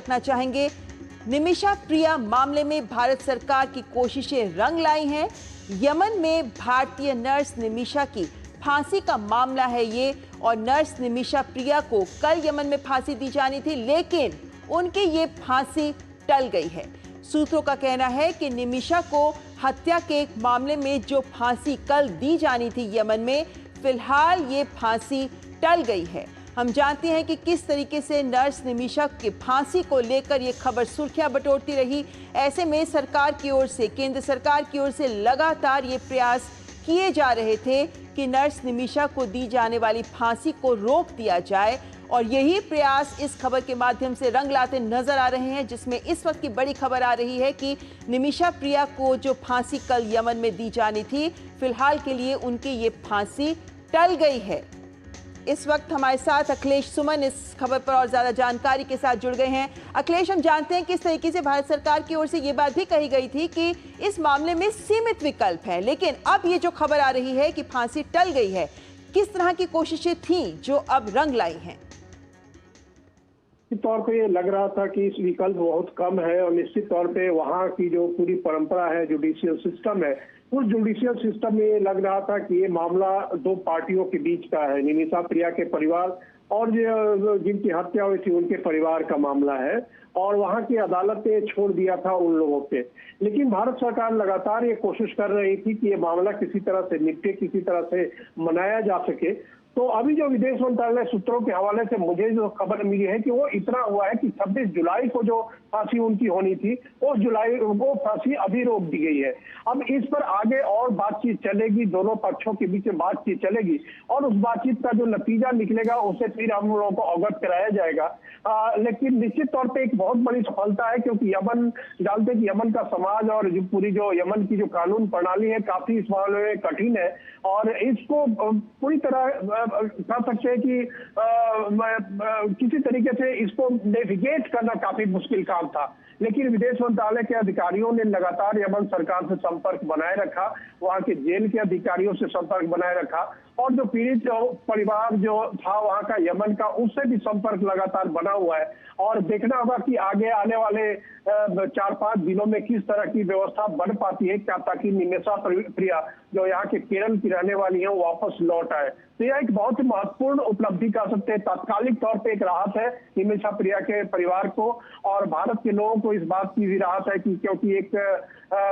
रखना चाहेंगे। निमिषा प्रिया मामले में भारत सरकार की कोशिशें रंग लाई हैं। यमन में भारतीय नर्स निमिषा की फांसी का मामला है ये, और नर्स निमिषा प्रिया को कल यमन में फांसी दी जानी थी, लेकिन उनकी ये फांसी टल गई है। सूत्रों का कहना है कि निमिषा को हत्या के एक मामले में जो फांसी कल दी जानी थी यमन में, फिलहाल ये फांसी टल गई है। हम जानते हैं कि किस तरीके से नर्स निमिषा की फांसी को लेकर ये खबर सुर्खियां बटोरती रही। ऐसे में सरकार की ओर से, केंद्र सरकार की ओर से लगातार ये प्रयास किए जा रहे थे कि नर्स निमिषा को दी जाने वाली फांसी को रोक दिया जाए, और यही प्रयास इस खबर के माध्यम से रंग लाते नजर आ रहे हैं, जिसमें इस वक्त की बड़ी खबर आ रही है कि निमिषा प्रिया को जो फांसी कल यमन में दी जानी थी, फिलहाल के लिए उनकी ये फांसी टल गई है। इस वक्त हमारे साथ अखिलेश सुमन इस खबर पर और ज्यादा जानकारी के साथ जुड़ गए हैं। अखिलेश, हम जानते हैं किस तरीके से भारत सरकार की ओर से ये बात भी कही गई थी कि इस मामले में सीमित विकल्प है, लेकिन अब ये जो खबर आ रही है कि फांसी टल गई है, किस तरह की कोशिशें थी जो अब रंग लाई हैं? निश्चित तौर पे ये लग रहा था कि इस विकल्प बहुत कम है, और निश्चित तौर पे वहाँ की जो पूरी परंपरा है, जुडिशियल सिस्टम है, उस जुडिशियल सिस्टम में ये लग रहा था कि ये मामला दो पार्टियों के बीच का है। निमिषा प्रिया के परिवार और जिनकी हत्या हुई थी उनके परिवार का मामला है, और वहाँ की अदालत ने छोड़ दिया था उन लोगों पे। लेकिन भारत सरकार लगातार ये कोशिश कर रही थी कि ये मामला किसी तरह से निपटे, किसी तरह से मनाया जा सके। तो अभी जो विदेश मंत्रालय सूत्रों के हवाले से मुझे जो खबर मिली है कि वो इतना हुआ है कि 26 जुलाई को जो फांसी उनकी होनी थी, वो फांसी अभी रोक दी गई है। अब इस पर आगे और बातचीत चलेगी, दोनों पक्षों के बीच में बातचीत चलेगी, और उस बातचीत का जो नतीजा निकलेगा उसे फिर हम लोगों को अवगत कराया जाएगा। लेकिन निश्चित तौर पे एक बहुत बड़ी सफलता है, क्योंकि यमन जानते कि यमन का समाज और जो पूरी जो यमन की जो कानून प्रणाली है काफी इस मामले में कठिन है, और इसको पूरी तरह कह सकते हैं कि किसी तरीके से इसको नेविगेट करना काफी मुश्किल काम था। लेकिन विदेश मंत्रालय के अधिकारियों ने लगातार यमन सरकार से संपर्क बनाए रखा, वहां के जेल के अधिकारियों से संपर्क बनाए रखा, और जो पीड़ित परिवार जो था वहां का यमन का, उससे भी संपर्क लगातार बना हुआ है। और देखना होगा कि आगे आने वाले 4-5 दिनों में किस तरह की व्यवस्था बन पाती है, क्या ताकि निमिषा प्रिया जो यहाँ के केरल की रहने वाली है वो वापस लौट आए। तो यह एक बहुत ही महत्वपूर्ण उपलब्धि कह सकते हैं। तात्कालिक तौर पे एक राहत है निमिषा प्रिया के परिवार को, और भारत के लोगों को इस बात की भी राहत है कि क्योंकि एक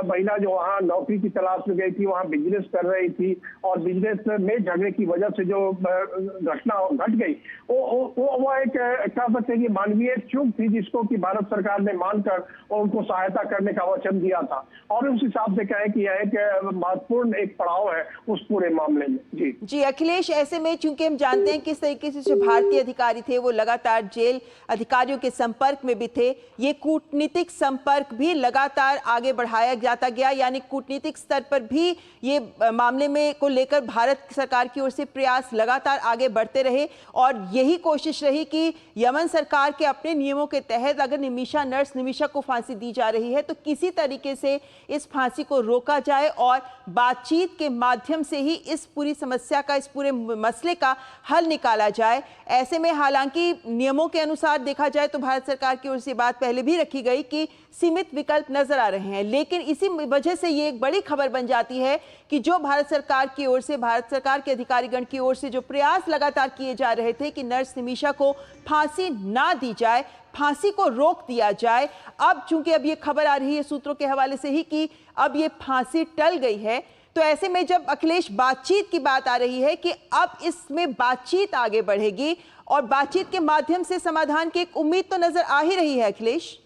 महिला जो वहाँ नौकरी की तलाश में गई थी, वहाँ बिजनेस कर रही थी, और बिजनेस में झगड़े की वजह से जो घटना घट गई, वो एक कह सकते हैं कि मानवीय चूक थी, जिसको कि भारत सरकार ने मानकर उनको सहायता करने का वचन दिया था। और उस हिसाब से कहें कि यह एक महत्वपूर्ण एक पड़ाव है उस पूरे मामले में। जी अखिलेश, ऐसे में चूंकि हम जानते हैं किस तरीके से जो भारतीय अधिकारी थे वो लगातार जेल अधिकारियों के संपर्क में भी थे, ये कूटनीतिक संपर्क भी लगातार आगे बढ़ाया जाता गया, यानी कूटनीतिक स्तर पर भी ये मामले में को लेकर भारत सरकार की ओर से प्रयास लगातार आगे बढ़ते रहे, और यही कोशिश रही कि यमन सरकार के अपने नियमों के तहत अगर नर्स निमिषा को फांसी दी जा रही है तो किसी तरीके से इस फांसी को रोका जाए, और बातचीत के माध्यम से ही इस पूरी समस्या का, इस पूरे मसले का हल निकाला जाए। ऐसे में हालांकि नियमों के अनुसार देखा जाए तो भारत सरकार की ओर से बात पहले भी रखी गई कि सीमित विकल्प नजर आ रहे हैं, लेकिन इसी वजह से ये एक बड़ी खबर बन जाती है कि जो भारत सरकार की ओर से, भारत सरकार के अधिकारीगण की ओर से जो प्रयास लगातार किए जा रहे थे कि नर्स निमिषा को फांसी ना दी जाए, फांसी को रोक दिया जाए, अब चूंकि अब ये खबर आ रही है सूत्रों के हवाले से ही कि अब ये फांसी टल गई है, तो ऐसे में जब अखिलेश बातचीत की बात आ रही है कि अब इसमें बातचीत आगे बढ़ेगी और बातचीत के माध्यम से समाधान की एक उम्मीद तो नजर आ ही रही है अखिलेश।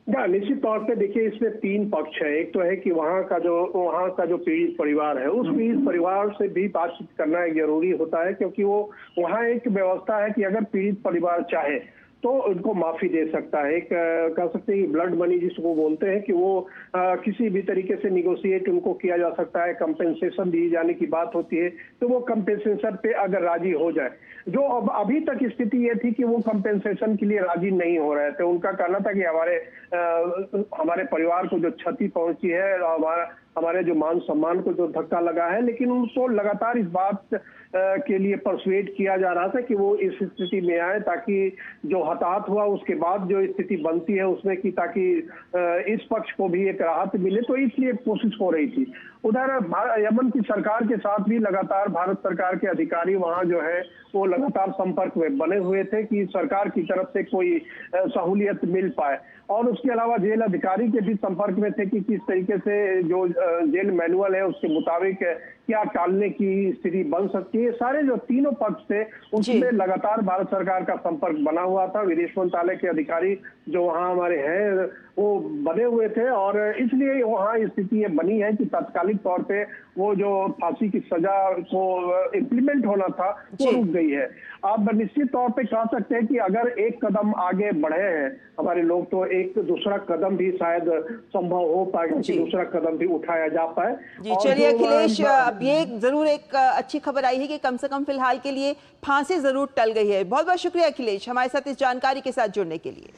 निश्चित तौर पे देखिए, इसमें 3 पक्ष है। एक तो है कि वहाँ का जो पीड़ित परिवार है, उस पीड़ित परिवार से भी बातचीत करना जरूरी होता है, क्योंकि वो वहाँ एक व्यवस्था है कि अगर पीड़ित परिवार चाहे तो उनको माफी दे सकता है। एक कह सकते हैं ब्लड मनी जिसको बोलते हैं कि वो किसी भी तरीके से निगोशिएट उनको किया जा सकता है, कंपेंसेशन दी जाने की बात होती है, तो वो कंपेंसेशन पे अगर राजी हो जाए। जो अब अभी तक स्थिति ये थी कि वो कंपेंसेशन के लिए राजी नहीं हो रहे थे। उनका कहना था कि हमारे परिवार को जो क्षति पहुंची है, हमारे जो मान सम्मान को जो धक्का लगा है, लेकिन उनको लगातार इस बात के लिए परसुएट किया जा रहा था कि वो इस स्थिति में आए ताकि जो हताहत हुआ उसके बाद जो स्थिति बनती है उसमें कि ताकि इस पक्ष को भी एक राहत मिले, तो इसलिए कोशिश हो रही थी। उधर यमन की सरकार के साथ भी लगातार भारत सरकार के अधिकारी वहां जो है वो लगातार संपर्क में बने हुए थे कि सरकार की तरफ से कोई सहूलियत मिल पाए, और उसके अलावा जेल अधिकारी के भी संपर्क में थे कि किस तरीके से जो जेल मैनुअल है उसके मुताबिक क्या टालने की स्थिति बन सकती है। सारे जो तीनों पक्ष थे उसमें लगातार भारत सरकार का संपर्क बना हुआ था। विदेश मंत्रालय के अधिकारी जो वहां हमारे हैं वो बने हुए थे, और इसलिए वहां स्थिति ये बनी है कि तात्कालिक तौर पे वो जो फांसी की सजा को इम्प्लीमेंट होना था वो रुक गई है। आप निश्चित तौर पे कह सकते हैं कि अगर एक कदम आगे बढ़े हैं हमारे लोग तो एक दूसरा कदम भी शायद संभव हो पाएगा कि दूसरा कदम भी उठाया जा पाए। जी चलिए अखिलेश, अब ये जरूर एक अच्छी खबर आई है कि कम से कम फिलहाल के लिए फांसी जरूर टल गई है। बहुत बहुत शुक्रिया अखिलेश, हमारे साथ इस जानकारी के साथ जुड़ने के लिए।